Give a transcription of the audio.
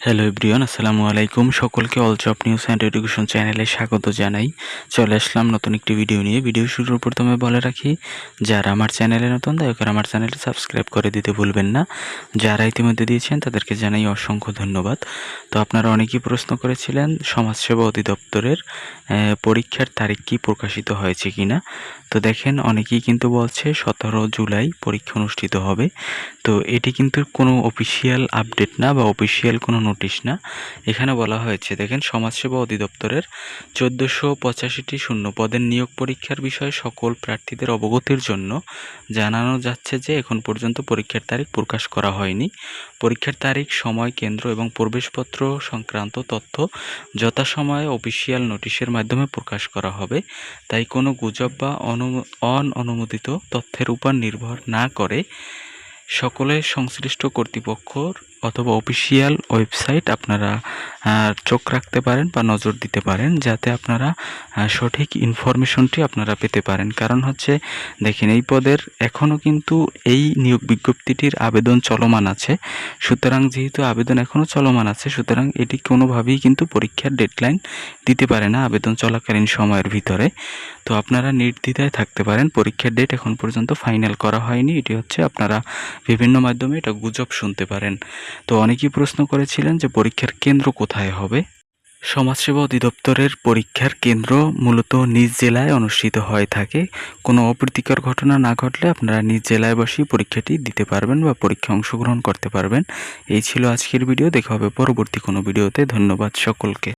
Hello everyone, আসসালামু আলাইকুম। সকলকে all job news and education চ্যানেলে স্বাগত জানাই। চলে আসলাম নতুন একটি ভিডিও নিয়ে। ভিডিও শুরুর প্রথমে বলে রাখি, যারা আমার চ্যানেলে নতুন দয়া করে আমার চ্যানেলটি সাবস্ক্রাইব করে দিতে ভুলবেন না। যারা ইতিমধ্যে দিয়েছেন তাদেরকে জানাই অসংখ্য ধন্যবাদ। তো আপনারা অনেকেই প্রশ্ন করেছিলেন সমাজসেবা অধিদপ্তরের পরীক্ষার তারিখ কি প্রকাশিত হয়েছে কিনা। তো দেখেন, অনেকেই কিন্তু বলছে 17 জুলাই পরীক্ষা অনুষ্ঠিত হবে। তো এটি কিন্তু কোনো অফিসিয়াল আপডেট না বা অফিসিয়াল কোনো নোটিশ না। এখানে বলা হয়েছে, দেখেন, সমাজসেবা অধিদপ্তরের 1485টি শূন্য পদের নিয়োগ পরীক্ষার বিষয়ে সকল প্রার্থীদের অবগতির জন্য জানানো যাচ্ছে যে এখন পর্যন্ত পরীক্ষার তারিখ প্রকাশ করা হয়নি। পরীক্ষার তারিখ, সময়, কেন্দ্র এবং প্রবেশপত্র সংক্রান্ত তথ্য যথাসময়ে অফিসিয়াল নোটিশের মাধ্যমে প্রকাশ করা হবে। তাই কোনো গুজব বা অননুমোদিত তথ্যের উপর নির্ভর না করে সকলে সংশ্লিষ্ট কর্তৃপক্ষর অথবা অফিসিয়াল ওয়েবসাইট আপনারা চোখ রাখতে পারেন বা নজর দিতে পারেন, যাতে আপনারা সঠিক ইনফরমেশনটি আপনারা পেতে পারেন। কারণ হচ্ছে, দেখেন, এই পদের এখনও কিন্তু এই নিয়োগ বিজ্ঞপ্তিটির আবেদন চলমান আছে। সুতরাং যেহেতু আবেদন এখনও চলমান আছে, সুতরাং এটি কোনোভাবেই কিন্তু পরীক্ষার ডেডলাইন দিতে পারে না আবেদন চলাকালীন সময়ের ভিতরে। তো আপনারা নির্দ্বিধায় থাকতে পারেন। পরীক্ষার ডেট এখন পর্যন্ত ফাইনাল করা হয়নি। এটি হচ্ছে আপনারা বিভিন্ন মাধ্যমে এটা গুজব শুনতে পারেন। তো অনেকেই প্রশ্ন করেছিলেন যে পরীক্ষার কেন্দ্র কোথায় হবে। সমাজসেবা অধিদপ্তরের পরীক্ষার কেন্দ্র মূলত নিজ জেলায় অনুষ্ঠিত হয়ে থাকে। কোনো অপ্রীতিকর ঘটনা না ঘটলে আপনারা নিজ জেলায় বসেই পরীক্ষাটি দিতে পারবেন বা পরীক্ষায় অংশগ্রহণ করতে পারবেন। এই ছিল আজকের ভিডিও। দেখা হবে পরবর্তী কোনো ভিডিওতে। ধন্যবাদ সকলকে।